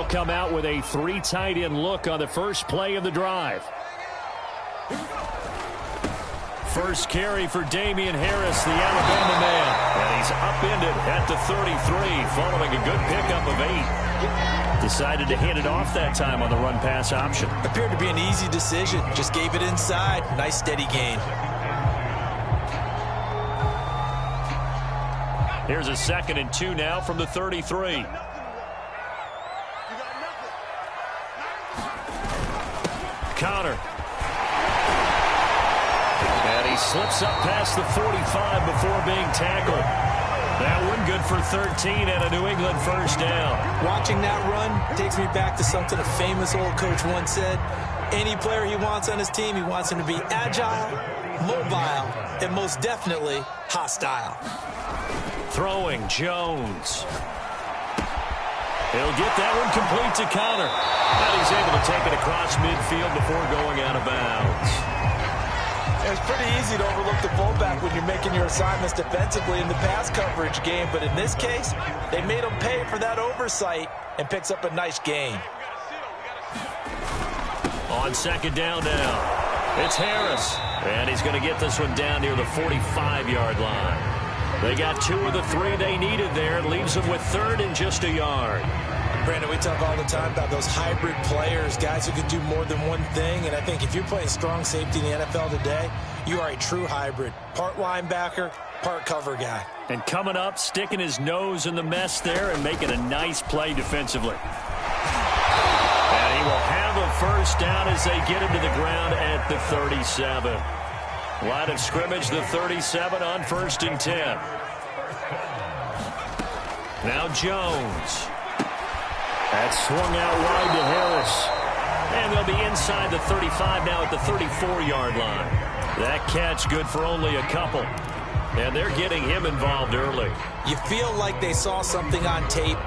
They'll come out with a 3 tight end look on the first play of the drive. First carry for Damian Harris, the Alabama man. And he's upended at the 33 following a good pickup of 8. Decided to hand it off that time on the run-pass option. Appeared to be an easy decision. Just gave it inside. Nice steady gain. Here's a 2nd and 2 now from the 33. Connor. And he slips up past the 45 before being tackled. That one good for 13 and a New England first down. Watching that run takes me back to something a famous old coach once said. Any player he wants on his team, he wants him to be agile, mobile, and most definitely hostile. Throwing Jones. He'll get that one complete to Connor. And he's able to take it across midfield before going out of bounds. It's pretty easy to overlook the fullback when you're making your assignments defensively in the pass coverage game. But in this case, they made him pay for that oversight and picks up a nice gain. On 2nd down now, it's Harris. And he's going to get this one down near the 45-yard line. They got 2 of the 3 they needed there. It leaves them with 3rd and just a yard. Brandon, we talk all the time about those hybrid players, guys who can do more than one thing. And I think if you're playing strong safety in the NFL today, you are a true hybrid. Part linebacker, part cover guy. And coming up, sticking his nose in the mess there and making a nice play defensively. And he will have a first down as they get him to the ground at the 37. Line of scrimmage, the 37 on 1st and 10. Now Jones. That's swung out wide to Harris. And they'll be inside the 35 now at the 34-yard line. That catch good for only a couple. And they're getting him involved early. You feel like they saw something on tape,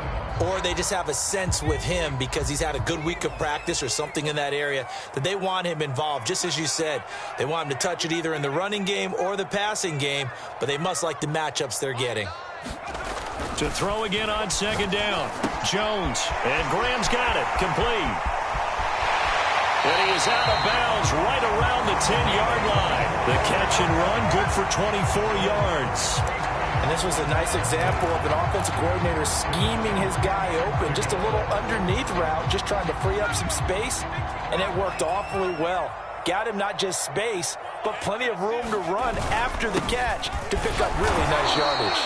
or they just have a sense with him because he's had a good week of practice or something in that area that they want him involved. Just as you said, they want him to touch it either in the running game or the passing game, but they must like the matchups they're getting. To throw again on 2nd down. Jones. And Graham's got it. Complete. And he is out of bounds right around the 10-yard line. The catch and run good for 24 yards. And this was a nice example of an offensive coordinator scheming his guy open. Just a little underneath route, just trying to free up some space, and it worked awfully well. Got him not just space, but plenty of room to run after the catch to pick up really nice yardage.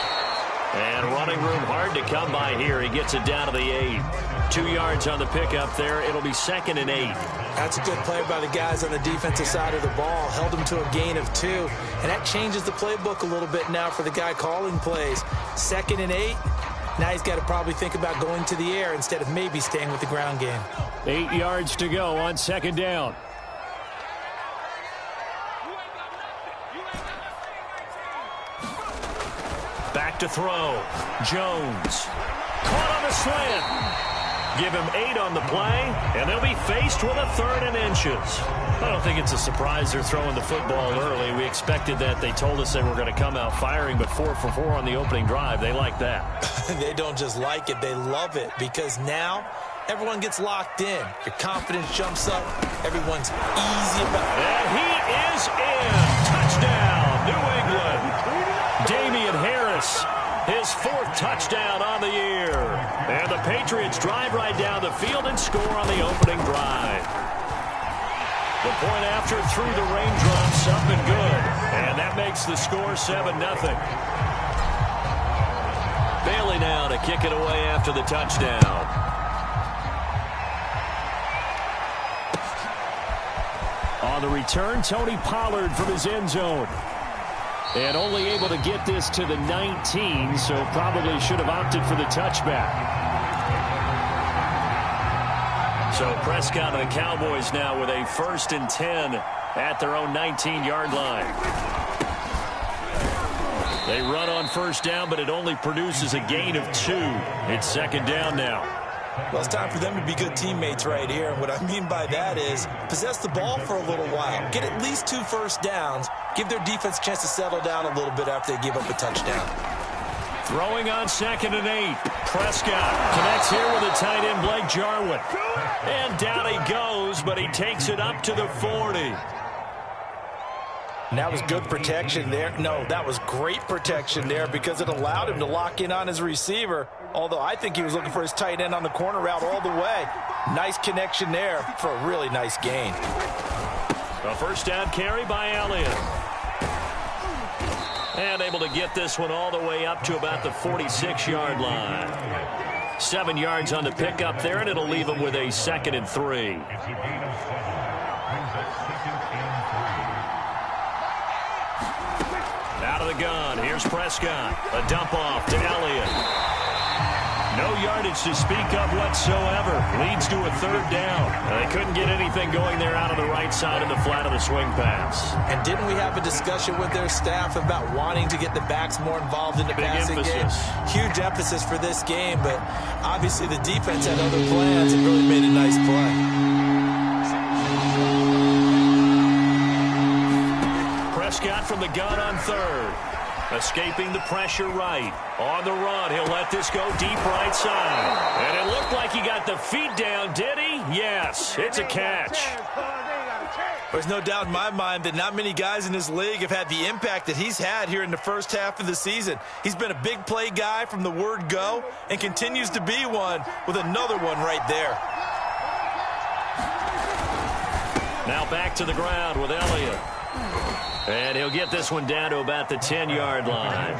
And running room hard to come by here. He gets it down to the 8. 2 yards on the pickup there. It'll be 2nd and 8. That's a good play by the guys on the defensive side of the ball. Held him to a gain of 2. And that changes the playbook a little bit now for the guy calling plays. 2nd and 8. Now he's got to probably think about going to the air instead of maybe staying with the ground game. 8 yards to go on 2nd down. Back to throw. Jones. Caught on a slant. Give him 8 on the play, and they'll be faced with a 3rd and inches. I don't think it's a surprise they're throwing the football early. We expected that. They told us they were going to come out firing, but 4 for 4 on the opening drive. They like that. They don't just like it. They love it because now everyone gets locked in. Your confidence jumps up. Everyone's easy about it. And he is in. Touchdown, New England. Damian Harris, his 4th touchdown on the year. And the Patriots drive right down the field and score on the opening drive. The point after through the raindrops up and good. And that makes the score 7-0. Bailey now to kick it away after the touchdown. On the return, Tony Pollard from his end zone. And only able to get this to the 19, so probably should have opted for the touchback. So Prescott and the Cowboys now with a 1st and 10 at their own 19-yard line. They run on 1st down, but it only produces a gain of 2. It's 2nd down now. Well, it's time for them to be good teammates right here. And what I mean by that is possess the ball for a little while. Get at least 2 first downs. Give their defense a chance to settle down a little bit after they give up a touchdown. Throwing on 2nd and 8. Prescott connects here with a tight end, Blake Jarwin. And down he goes, but he takes it up to the 40. And that was good protection there. No, that was great protection there because it allowed him to lock in on his receiver. Although I think he was looking for his tight end on the corner route all the way. Nice connection there for a really nice gain. A first down carry by Elliott. And able to get this one all the way up to about the 46-yard line. 7 yards on the pickup there, and it'll leave him with a 2nd and 3. Out of the gun, here's Prescott. A dump off to Elliott. No yardage to speak of whatsoever. Leads to a 3rd down. They couldn't get anything going there out of the right side of the flat of the swing pass. And didn't we have a discussion with their staff about wanting to get the backs more involved in the passing game? Huge emphasis for this game, but obviously the defense had other plans and really made a nice play. Prescott from the gun on 3rd. Escaping the pressure right. On the run, he'll let this go deep right side. And it looked like he got the feet down, did he? Yes, it's a catch. There's no doubt in my mind that not many guys in this league have had the impact that he's had here in the first half of the season. He's been a big play guy from the word go and continues to be one with another one right there. Now back to the ground with Elliott. And he'll get this one down to about the 10-yard line.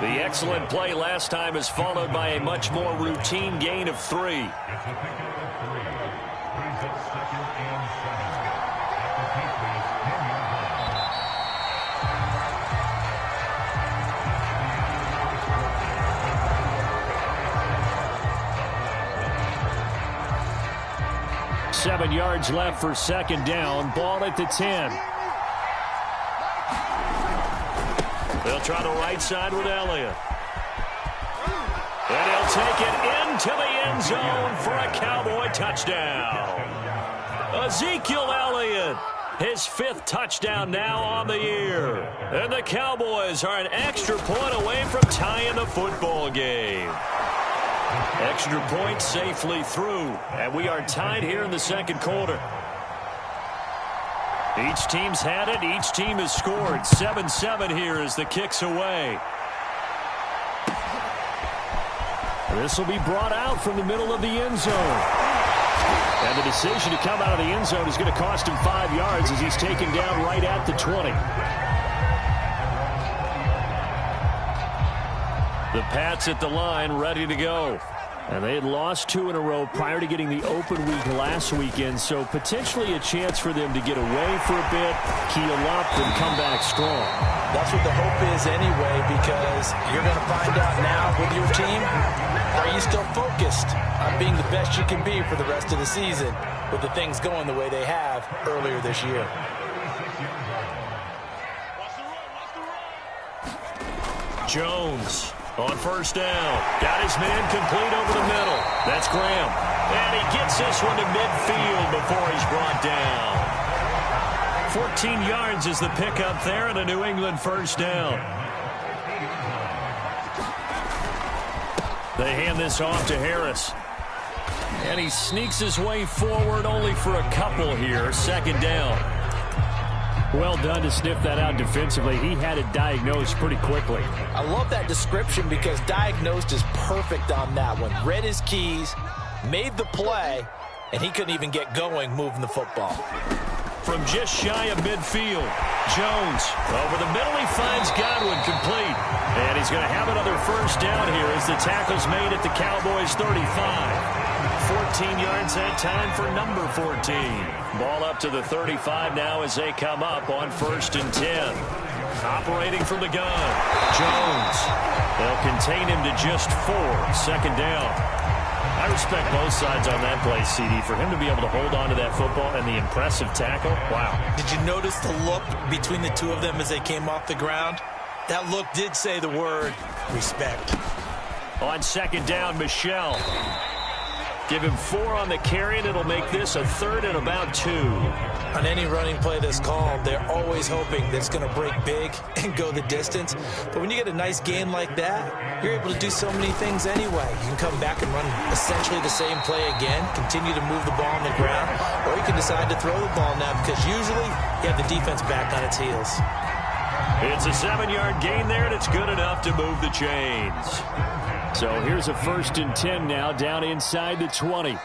The excellent play last time is followed by a much more routine gain of 3. Seven yards left for 2nd down. Ball at the 10. They'll try the right side with Elliott. And he'll take it into the end zone for a Cowboy touchdown. Ezekiel Elliott, his 5th touchdown now on the year. And the Cowboys are an extra point away from tying the football game. Extra point safely through. And we are tied here in the 2nd quarter. Each team's had it. Each team has scored. 7-7 here as the kick's away. This will be brought out from the middle of the end zone. And the decision to come out of the end zone is going to cost him 5 yards as he's taken down right at the 20. The Pats at the line ready to go. And they had lost 2 in a row prior to getting the open week last weekend, so potentially a chance for them to get away for a bit, heal up, and come back strong. That's what the hope is anyway, because you're going to find out now with your team, are you still focused on being the best you can be for the rest of the season with the things going the way they have earlier this year? Jones on 1st down. Got his man complete over the middle. That's Graham. And he gets this one to midfield before he's brought down. 14 yards is the pickup there and a New England 1st down. They hand this off to Harris. And he sneaks his way forward only for a couple here. 2nd down. Well done to sniff that out defensively. He had it diagnosed pretty quickly. I love that description because diagnosed is perfect on that one. Read his keys, made the play, and he couldn't even get going moving the football. From just shy of midfield, Jones over the middle. He finds Godwin complete. And he's going to have another 1st down here as the tackle's made at the Cowboys' 35. 14 yards that time for number 14. Ball up to the 35 now as they come up on 1st and 10. Operating from the gun, Jones. They'll contain him to just 4. 2nd down. I respect both sides on that play, CD. For him to be able to hold on to that football and the impressive tackle, wow. Did you notice the look between the two of them as they came off the ground? That look did say the word respect. On 2nd down, Michelle. Give him 4 on the carry, and it'll make this a 3rd and about 2. On any running play that's called, they're always hoping that it's going to break big and go the distance. But when you get a nice gain like that, you're able to do so many things anyway. You can come back and run essentially the same play again, continue to move the ball on the ground, or you can decide to throw the ball now because usually you have the defense back on its heels. It's a 7-yard gain there, and it's good enough to move the chains. So here's a 1st and 10 now, down inside the 20.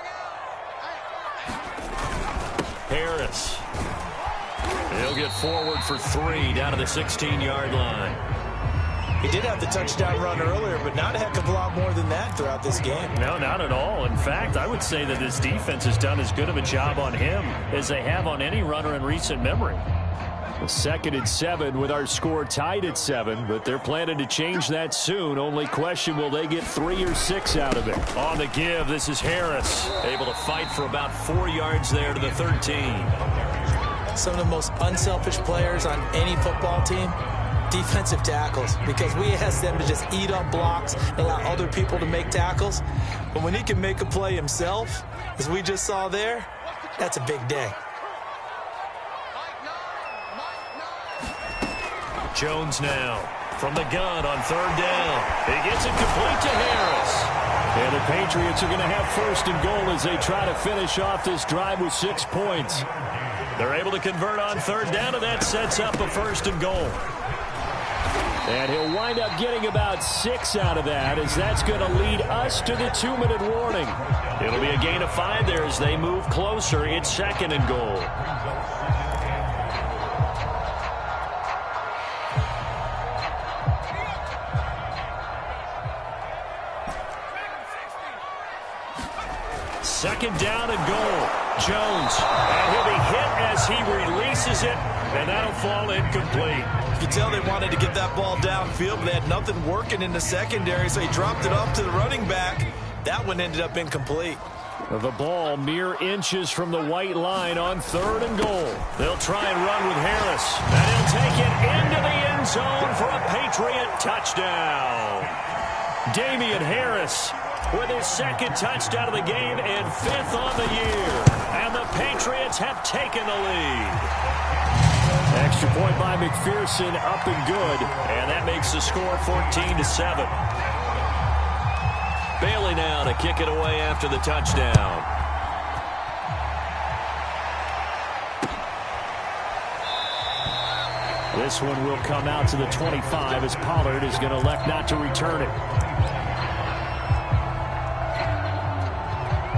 Harris. He'll get forward for 3 down to the 16-yard line. He did have the touchdown run earlier, but not a heck of a lot more than that throughout this game. No, not at all. In fact, I would say that this defense has done as good of a job on him as they have on any runner in recent memory. 2nd and 7 with our score tied at 7, but they're planning to change that soon. Only question, will they get 3 or 6 out of it? On the give, this is Harris, able to fight for about 4 yards there to the 13. Some of the most unselfish players on any football team, defensive tackles, because we ask them to just eat up blocks and allow other people to make tackles. But when he can make a play himself, as we just saw there, that's a big day. Jones now from the gun on 3rd down. He gets it complete to Harris. And the Patriots are going to have 1st and goal as they try to finish off this drive with 6 points. They're able to convert on 3rd down, and that sets up a 1st and goal. And he'll wind up getting about 6 out of that, as that's going to lead us to the 2-minute warning. It'll be a gain of 5 there as they move closer. It's 2nd and goal. Second down and goal. Jones. And he'll be hit as he releases it, and that'll fall incomplete. You can tell they wanted to get that ball downfield, but they had nothing working in the secondary, so he dropped it off to the running back. That one ended up incomplete. The ball mere inches from the white line on 3rd and goal. They'll try and run with Harris. And he'll take it into the end zone for a Patriot touchdown. Damian Harris with his 2nd touchdown of the game and 5th on the year. And the Patriots have taken the lead. Extra point by McPherson, up and good. And that makes the score 14-7. Bailey now to kick it away after the touchdown. This one will come out to the 25 as Pollard is going to elect not to return it.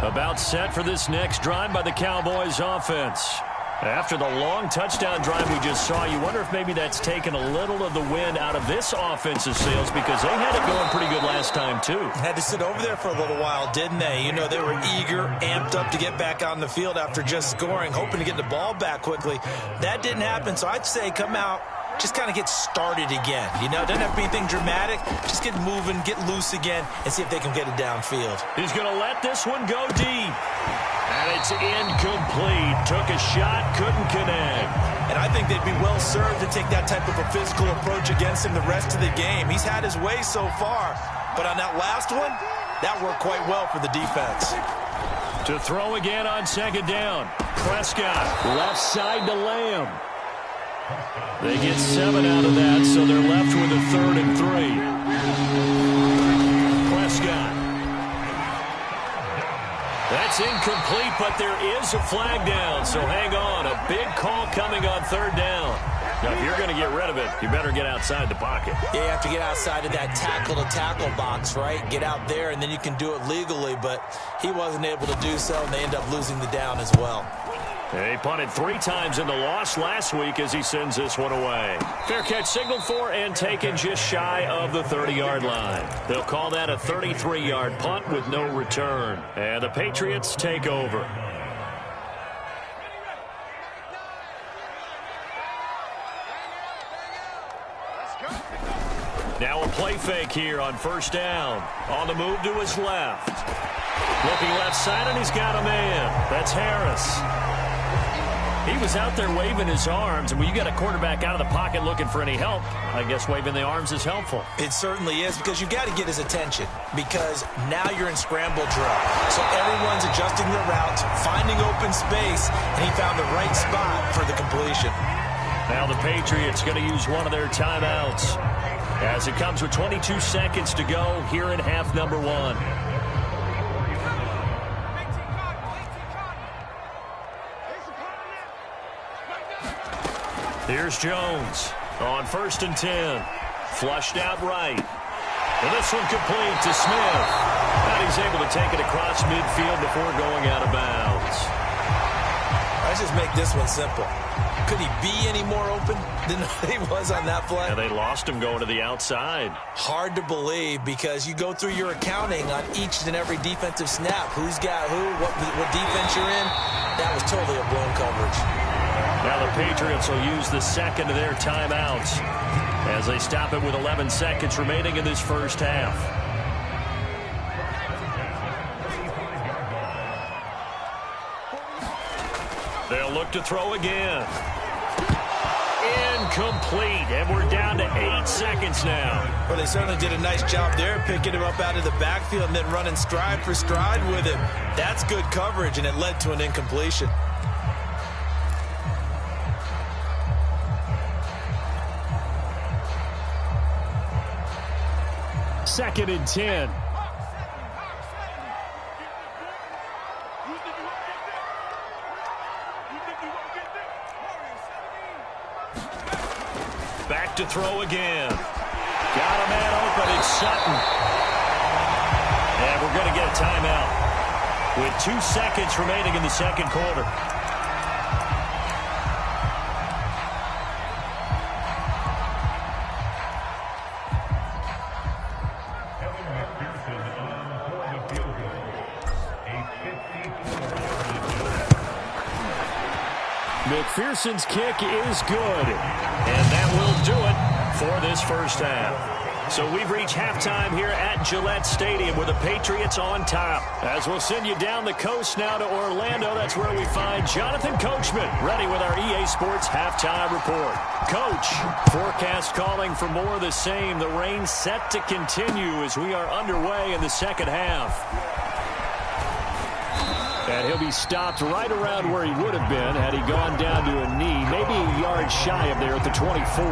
About set for this next drive by the Cowboys offense. After the long touchdown drive we just saw, you wonder if maybe that's taken a little of the wind out of this offensive sails, because they had it going pretty good last time too. Had to sit over there for a little while, didn't they? You know, they were eager, amped up to get back on the field after just scoring, hoping to get the ball back quickly. That didn't happen, so I'd say come out, just kind of get started again. You know, it doesn't have to be anything dramatic. Just get moving, get loose again, and see if they can get it downfield. He's going to let this one go deep. And it's incomplete. Took a shot, couldn't connect. And I think they'd be well served to take that type of a physical approach against him the rest of the game. He's had his way so far, but on that last one, that worked quite well for the defense. To throw again on 2nd down. Prescott, left side to Lamb. They get 7 out of that, so they're left with a 3rd and 3. Prescott. That's incomplete, but there is a flag down, so hang on. A big call coming on 3rd down. Now, if you're going to get rid of it, you better get outside the pocket. Yeah, you have to get outside of that tackle-to-tackle box, right? Get out there, and then you can do it legally, but he wasn't able to do so, and they end up losing the down as well. He punted 3 times in the loss last week as he sends this one away. Fair catch signaled for and taken just shy of the 30-yard line. They'll call that a 33-yard punt with no return. And the Patriots take over. Now a play fake here on 1st down. On the move to his left. Looking left side, and he's got a man. That's Harris. He was out there waving his arms, and when you got a quarterback out of the pocket looking for any help, I guess waving the arms is helpful. It certainly is, because you got to get his attention, because now you're in scramble drill. So everyone's adjusting their routes, finding open space, and he found the right spot for the completion. Now the Patriots going to use one of their timeouts as it comes with 22 seconds to go here in half number 1. Here's Jones on 1st and 10. Flushed out right. And this one complete to Smith. And he's able to take it across midfield before going out of bounds. Let's just make this one simple. Could he be any more open than he was on that play? Yeah, they lost him going to the outside. Hard to believe, because you go through your accounting on each and every defensive snap. Who's got who, what defense you're in. That was totally a blown coverage. Now the Patriots will use the second of their timeouts as they stop it with 11 seconds remaining in this first half. They'll look to throw again. Incomplete, and we're down to 8 seconds now. Well, they certainly did a nice job there, picking him up out of the backfield and then running stride for stride with him. That's good coverage, and it led to an incompletion. Second and 10. Back to throw again. Got a man open. It's Sutton. And we're going to get a timeout with 2 seconds remaining in the second quarter. McPherson's kick is good, and that will do it for this first half. So we've reached halftime here at Gillette Stadium with the Patriots on top. As we'll send you down the coast now to Orlando, that's where we find Jonathan Coachman ready with our EA Sports halftime report. Coach, forecast calling for more of the same. The rain set to continue as we are underway in the second half. And he'll be stopped right around where he would have been had he gone down to a knee, maybe a yard shy of there at the 24.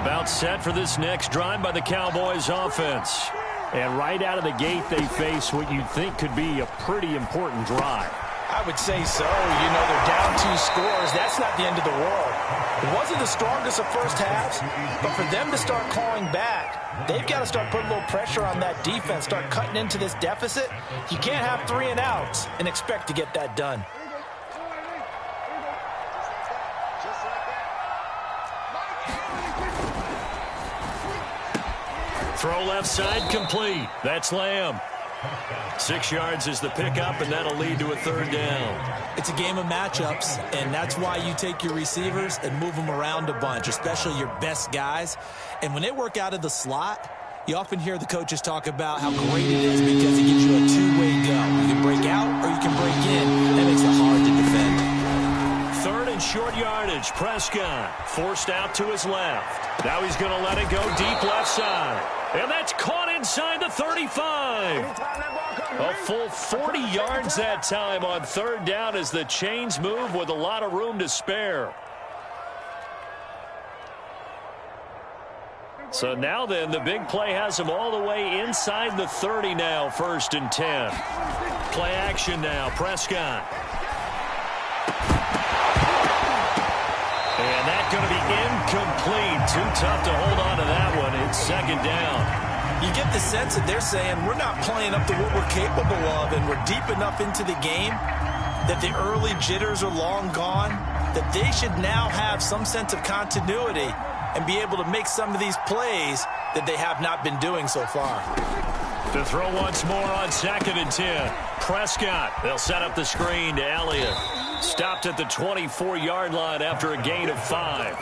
About set for this next drive by the Cowboys offense. And right out of the gate, they face what you'd think could be a pretty important drive. I would say so. You know, they're down 2 scores. That's not the end of the world. It wasn't the strongest of first halves, but for them to start clawing back, they've got to start putting a little pressure on that defense, start cutting into this deficit. You can't have 3 and outs and expect to get that done. Throw left side complete. That's Lamb. 6 yards is the pickup, and that'll lead to a third down. It's a game of matchups, and that's why you take your receivers and move them around a bunch, especially your best guys. And when they work out of the slot, you often hear the coaches talk about how great it is because it gives you a two-way go. You can break out or you can break in. That makes it hard to defend. Third and short yardage. Prescott forced out to his left. Now he's going to let it go deep left side. And that's caught inside the 35. A full 40 yards that time on third down as the chains move with a lot of room to spare. So now then, the big play has him all the way inside the 30 now, 1st and 10. Play action now, Prescott. And that's going to be incomplete. Too tough to hold on to that one. It's second down. You get the sense that they're saying we're not playing up to what we're capable of, and we're deep enough into the game that the early jitters are long gone, that they should now have some sense of continuity and be able to make some of these plays that they have not been doing so far. To throw once more on 2nd and 10. Prescott, they'll set up the screen to Elliott. Stopped at the 24-yard line after a gain of 5.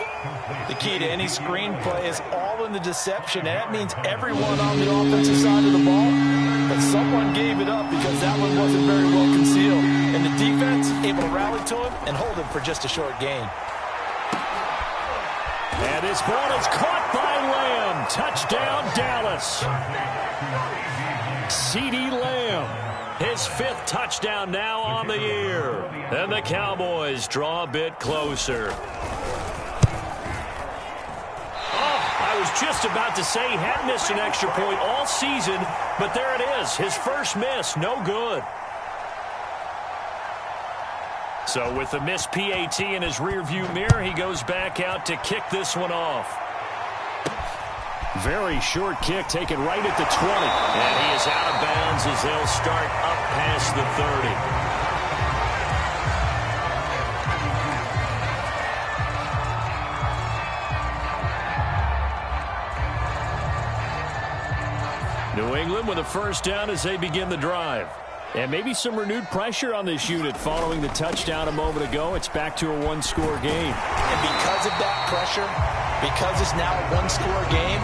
The key to any screen play is all in the deception, and that means everyone on the offensive side of the ball. But someone gave it up because that one wasn't very well concealed. And the defense able to rally to him and hold him for just a short gain. And this ball is caught by Lamb. Touchdown, Dallas. CeeDee Lamb, his 5th touchdown now on the year. And the Cowboys draw a bit closer. I was just about to say he had missed an extra point all season, but there it is. His first miss, no good. So with the missed PAT in his rearview mirror, he goes back out to kick this one off. Very short kick taken right at the 20. And he is out of bounds as they'll start up past the 30. New England with a first down as they begin the drive. And maybe some renewed pressure on this unit following the touchdown a moment ago. It's back to a one-score game. And because of that pressure, because it's now a one-score game,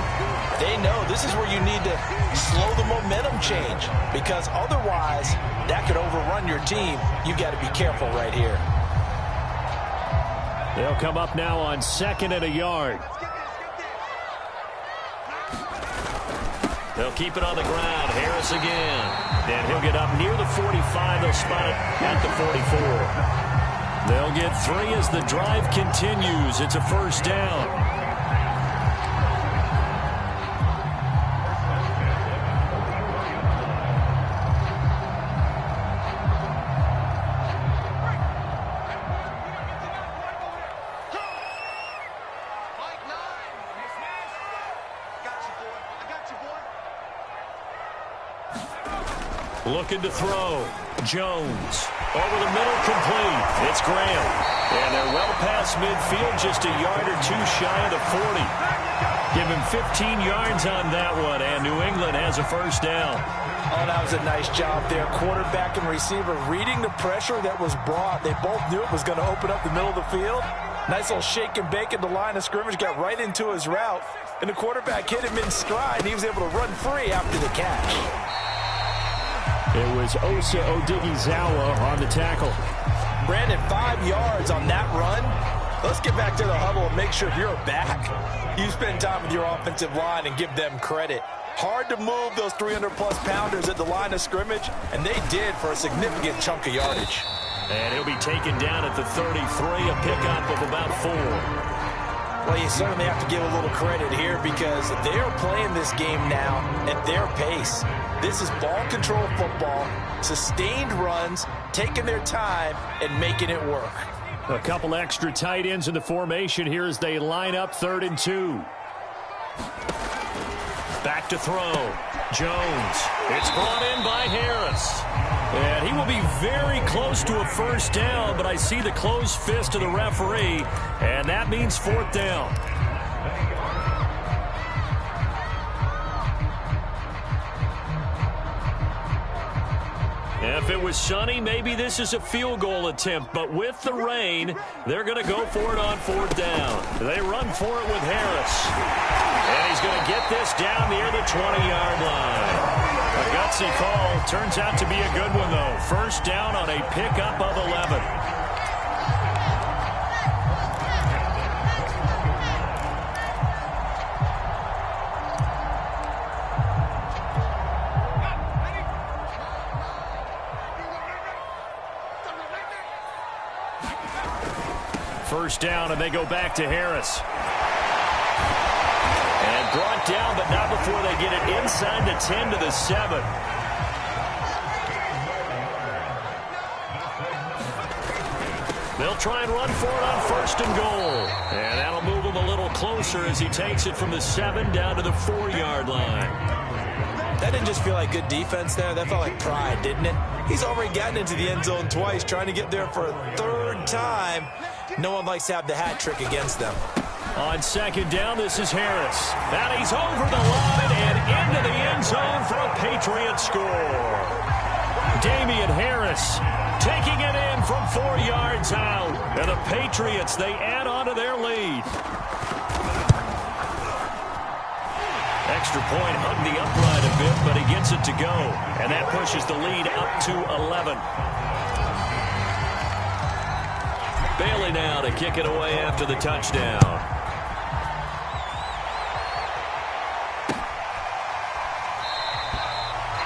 they know this is where you need to slow the momentum change. Because otherwise, that could overrun your team. You've got to be careful right here. They'll come up now on 2nd and a yard. They'll keep it on the ground. Harris again. And he'll get up near the 45. They'll spot it at the 44. They'll get 3 as the drive continues. It's a first down. Looking to throw. Jones. Over the middle, complete. It's Graham. And they're well past midfield, just a yard or two shy of the 40. Give him 15 yards on that one, and New England has a first down. Oh, that was a nice job there. Quarterback and receiver reading the pressure that was brought. They both knew it was going to open up the middle of the field. Nice little shake and bake at the line of scrimmage, got right into his route. And the quarterback hit him in stride, and he was able to run free after the catch. It was Osa Odighizuwa on the tackle. Brandon, 5 yards on that run. Let's get back to the huddle and make sure if you're back, you spend time with your offensive line and give them credit. Hard to move those 300-plus pounders at the line of scrimmage, and they did for a significant chunk of yardage. And he'll be taken down at the 33, a pickup of about 4. Well, you certainly have to give a little credit here because they are playing this game now at their pace. This is ball control football, sustained runs, taking their time and making it work. A couple extra tight ends in the formation here as they line up 3rd and 2. Back to throw. Jones. It's brought in by Harris. And he will be very close to a first down, but I see the closed fist of the referee, and that means 4th down. If it was sunny, maybe this is a field goal attempt, but with the rain, they're going to go for it on 4th down. They run for it with Harris. And he's going to get this down near the 20-yard line. A gutsy call. Turns out to be a good one, though. First down on a pickup of 11. First down, and they go back to Harris. And brought down, but not before they get it inside the 10 to the 7. They'll try and run for it on 1st and goal. And that'll move him a little closer as he takes it from the 7 down to the 4-yard line. That didn't just feel like good defense there. That felt like pride, didn't it? He's already gotten into the end zone twice, trying to get there for a 3rd time. No one likes to have the hat trick against them. On 2nd down, this is Harris. And he's over the line and into the end zone for a Patriot score. Damian Harris taking it in from 4 yards out. And the Patriots, they add on to their lead. Extra point hugged the upright a bit, but he gets it to go. And that pushes the lead up to 11. Bailey now to kick it away after the touchdown.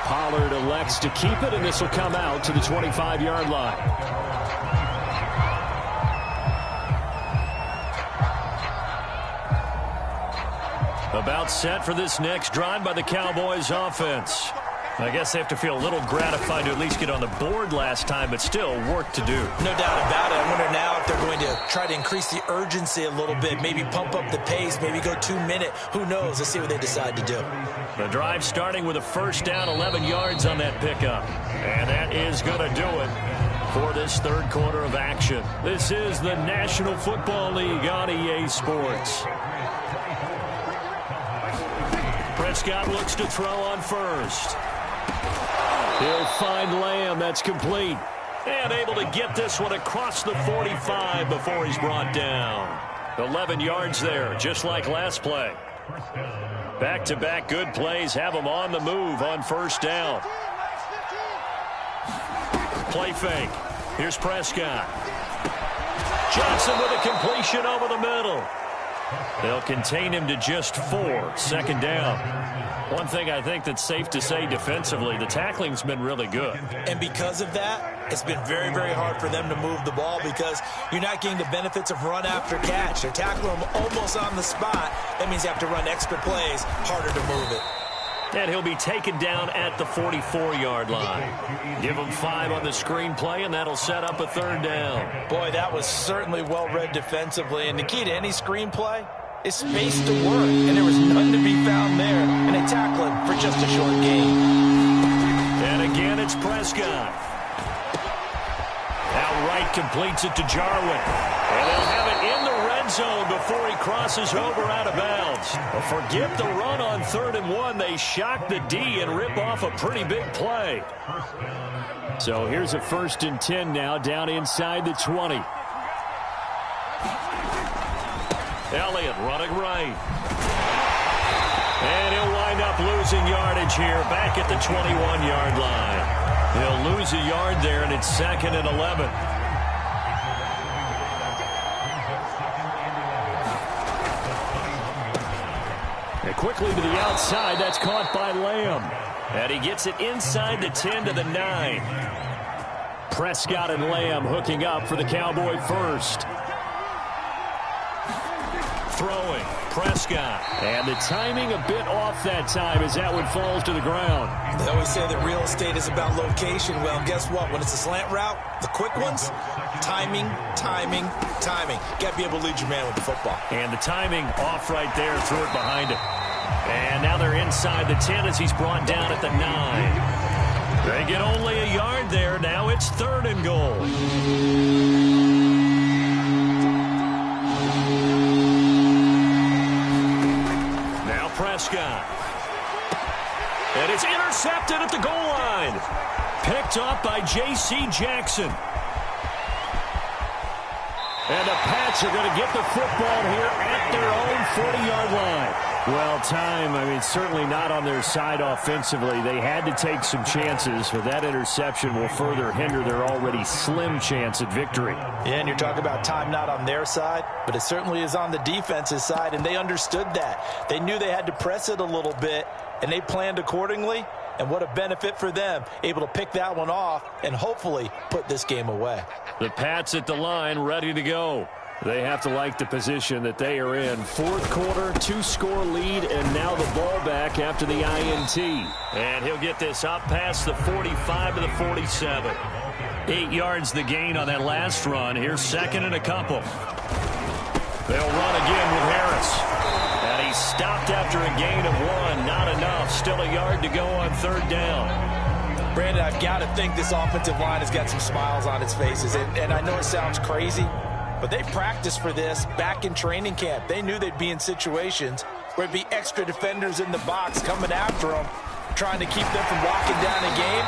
Pollard elects to keep it, and this will come out to the 25-yard line. About set for this next drive by the Cowboys offense. I guess they have to feel a little gratified to at least get on the board last time, but still work to do. No doubt about it. I wonder now if they're going to try to increase the urgency a little bit, maybe pump up the pace, maybe go 2 minute. Who knows? Let's see what they decide to do. The drive starting with a first down, 11 yards on that pickup. And that is going to do it for this third quarter of action. This is the National Football League on EA Sports. Prescott looks to throw on first. He'll find Lamb. That's complete. And able to get this one across the 45 before he's brought down. 11 yards there, just like last play. Back-to-back good plays have him on the move on first down. Play fake. Here's Prescott. Johnson with a completion over the middle. They'll contain him to just 4. Second down. One thing I think that's safe to say defensively, the tackling's been really good. And because of that, it's been very, very hard for them to move the ball because you're not getting the benefits of run after catch. They're tackling him almost on the spot. That means you have to run extra plays, harder to move it. And he'll be taken down at the 44-yard line. Give him 5 on the screenplay, and that'll set up a third down. Boy, that was certainly well-read defensively. And the key to any screenplay is space to work. And there was none to be found there. And they tackle him for just a short gain. And again, it's Prescott. Outright completes it to Jarwin. And they'll have it in the red zone before he crosses over out of bounds. Forget the run on 3rd and 1. They shock the D and rip off a pretty big play. So here's a 1st and 10 now down inside the 20. Elliott running right. And he'll wind up losing yardage here back at the 21-yard line. He'll lose a yard there, and it's 2nd and 11. And quickly to the outside. That's caught by Lamb. And he gets it inside the 10 to the 9. Prescott and Lamb hooking up for the Cowboy first. Throwing, Prescott. And the timing a bit off that time as that one falls to the ground. They always say that real estate is about location. Well, guess what? When it's a slant route, the quick ones, timing, timing, timing. Got to be able to lead your man with the football. And the timing off right there, threw it behind him. And now they're inside the 10 as he's brought down at the 9. They get only a yard there. Now it's 3rd and goal. Prescott. And it's intercepted at the goal line. Picked up by J.C. Jackson. And the Pats are going to get the football here at their own 40-yard line. Well, time, certainly not on their side offensively. They had to take some chances, but that interception will further hinder their already slim chance at victory. Yeah, and you're talking about time not on their side, but it certainly is on the defense's side, and they understood that. They knew they had to press it a little bit, and they planned accordingly, and what a benefit for them, able to pick that one off and hopefully put this game away. The Pats at the line, ready to go. They have to like the position that they are in. 4th quarter, 2-score lead, and now the ball back after the INT. And he'll get this up past the 45 to the 47. 8 yards the gain on that last run. Here's 2nd and a couple. They'll run again with Harris. And he's stopped after a gain of 1. Not enough. Still a yard to go on 3rd down. Brandon, I've got to think this offensive line has got some smiles on its faces. And I know it sounds crazy, but they practiced for this back in training camp. They knew they'd be in situations where it'd be extra defenders in the box coming after them, trying to keep them from locking down a game.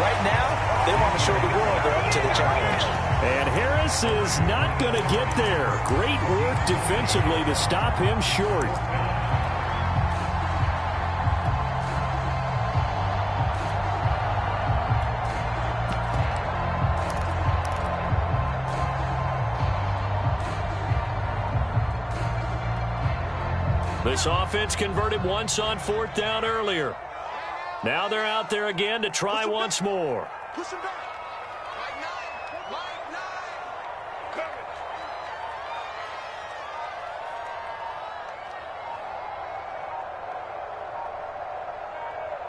Right now, they want to show the world they're up to the challenge. And Harris is not going to get there. Great work defensively to stop him short. This offense converted once on 4th down earlier. Now they're out there again to try once more. Push him back. Line 9.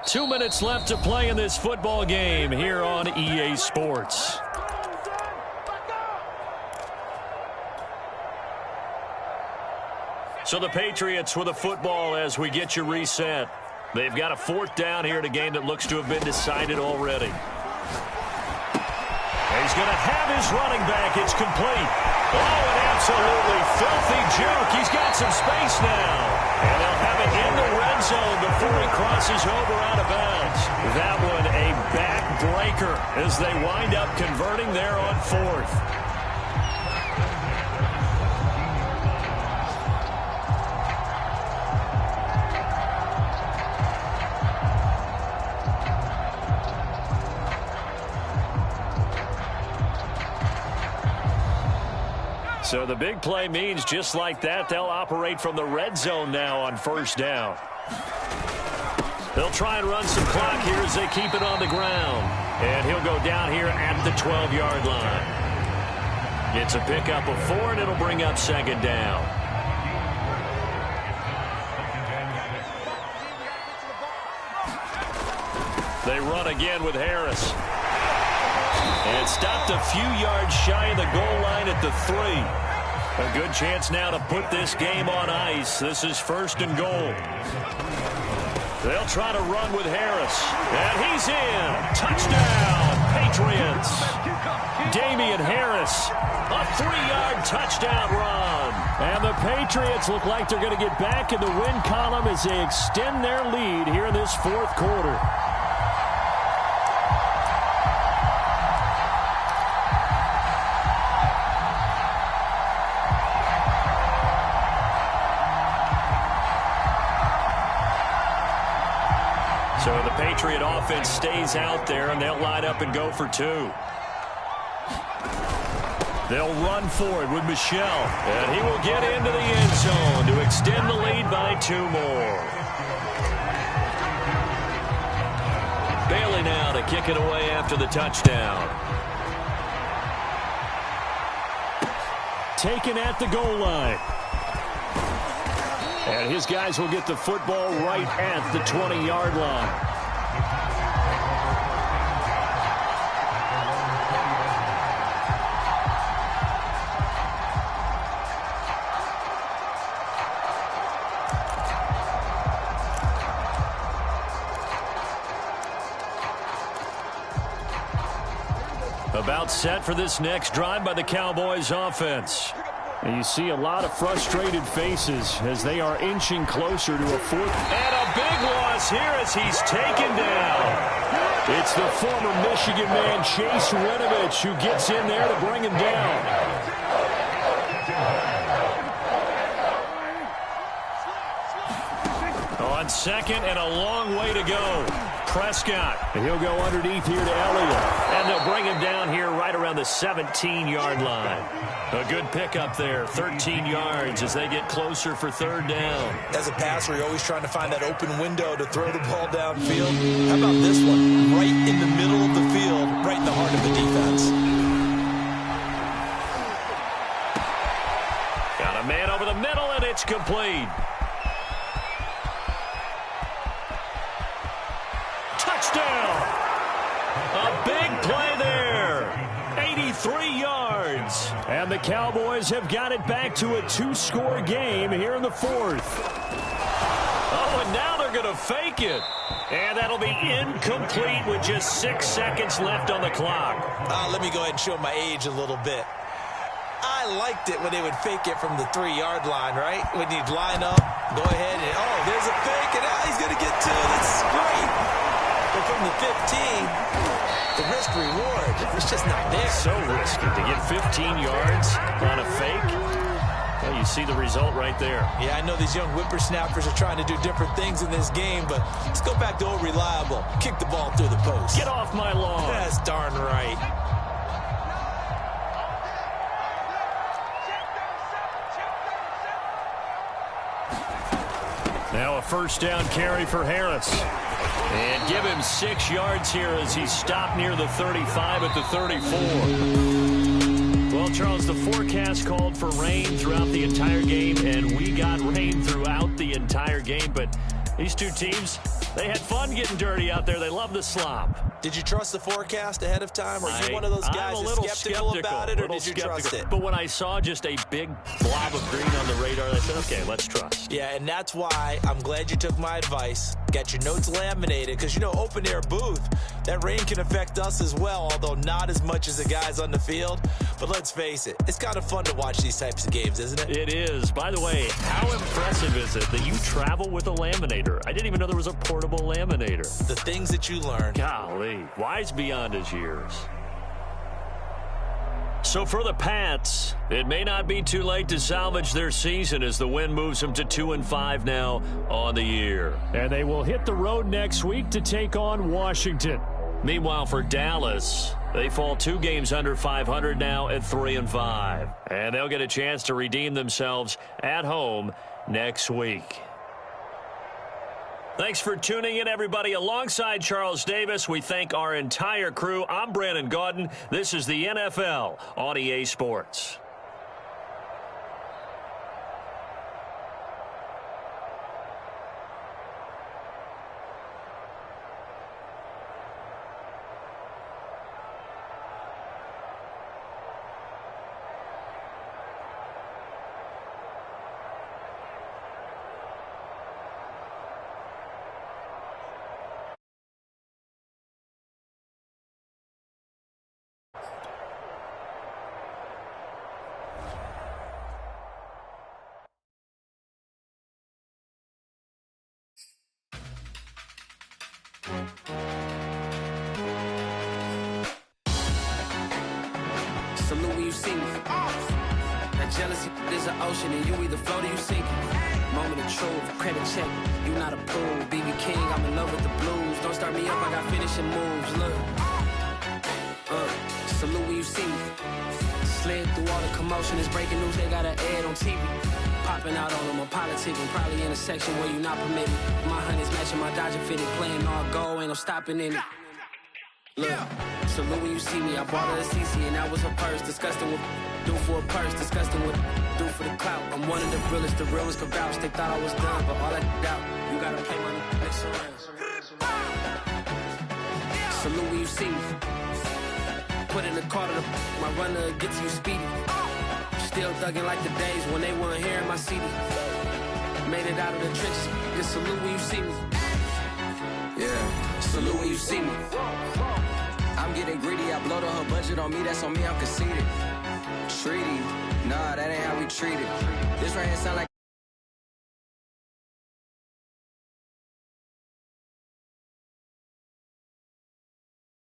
2 minutes left to play in this football game here on EA Sports. So the Patriots with a football as we get you reset. They've got a 4th down here in a game that looks to have been decided already. He's going to have his running back. It's complete. Oh, an absolutely filthy juke. He's got some space now. And they'll have it in the red zone before he crosses over out of bounds. That one a backbreaker as they wind up converting there on 4th. So the big play means just like that, they'll operate from the red zone now on 1st down. They'll try and run some clock here as they keep it on the ground. And he'll go down here at the 12-yard line. It's a pickup of 4, and it'll bring up 2nd down. They run again with Harris. And stopped a few yards shy of the goal line at the 3. A good chance now to put this game on ice. This is 1st and goal. They'll try to run with Harris. And he's in. Touchdown, Patriots. Damian Harris, a 3-yard touchdown run. And the Patriots look like they're going to get back in the win column as they extend their lead here in this 4th quarter. So the Patriot offense stays out there, and they'll line up and go for 2. They'll run for it with Michel, and he will get into the end zone to extend the lead by 2 more. Bailey now to kick it away after the touchdown. Taken at the goal line. And his guys will get the football right at the 20-yard line. About set for this next drive by the Cowboys offense. And you see a lot of frustrated faces as they are inching closer to a 4th. And a big loss here as he's taken down. It's the former Michigan man, Chase Winovich, who gets in there to bring him down. On 2nd and a long way to go. Prescott. And he'll go underneath here to Elliott. And they'll bring him down here right around the 17-yard line. A good pickup there, 13 yards as they get closer for 3rd down. As a passer, you're always trying to find that open window to throw the ball downfield. How about this one? Right in the middle of the field, right in the heart of the defense. Got a man over the middle, and it's complete. Touchdown! A big play there. 83 yards. And the Cowboys have got it back to a 2-score game here in the 4th. Oh, and now they're going to fake it. And that'll be incomplete with just 6 seconds left on the clock. Let me go ahead and show my age a little bit. I liked it when they would fake it from the 3-yard line, right? When you'd line up, go ahead and, oh, there's a fake, and now he's going to get 2. That's great. But from the 15, the risk-reward is just not there. So risky to get 15 yards on a fake. Well, you see the result right there. Yeah, I know these young whippersnappers are trying to do different things in this game, but let's go back to old reliable. Kick the ball through the post. Get off my lawn. That's darn right. Now a first down carry for Harris. And give him 6 yards here as he stopped near the 35 at the 34. Well, Charles, the forecast called for rain throughout the entire game, and we got rain throughout the entire game. But these two teams, they had fun getting dirty out there. They love the slop. Did you trust the forecast ahead of time? Or are you one of those guys that's skeptical about it, or did you trust it? But when I saw just a big blob of green on the radar, I said, okay, let's trust. Yeah, and that's why I'm glad you took my advice. Get your notes laminated, because, you know, open-air booth, that rain can affect us as well, although not as much as the guys on the field. But let's face it, it's kind of fun to watch these types of games, isn't it? It is. By the way, how impressive is it that you travel with a laminator? I didn't even know there was a portable laminator. The things that you learn. Golly, wise beyond his years. So for the Pats, it may not be too late to salvage their season as the win moves them to 2-5 now on the year. And they will hit the road next week to take on Washington. Meanwhile, for Dallas, they fall 2 games under 500 now at 3-5. And they'll get a chance to redeem themselves at home next week. Thanks for tuning in, everybody. Alongside Charles Davis, we thank our entire crew. I'm Brandon Gaudin. This is the NFL on EA Sports. Salute when you see me. That jealousy is an ocean, and you either float or you sink it. Moment of truth, credit check, you not approved. BB King, I'm in love with the blues. Don't start me up, I got finishing moves. Look, salute when you see me. Slid through all the commotion, it's breaking news, they got an ad on TV. Popping out on them on politics, and probably in a section where you not permitted. My honey's matching my Dodger fitted, playing all go, ain't no stopping in it. Look, salute when you see me. I bought her a CC and that was her purse. Disgusting with do for a purse. Disgusting with do for the clout. I'm one of the realest can vouch. They thought I was done, but all that out. You gotta pay my next round. Salute when you see me. Put in the car to my runner gets you speedy. Still thugging like the days when they weren't here in my CD. Made it out of the trenches. Just salute when you see me. Yeah, salute when you see me. I'm getting greedy, I blowed her budget on me, that's on me, I'm conceited. Treaty, nah, that ain't how we treat it. This right here sound like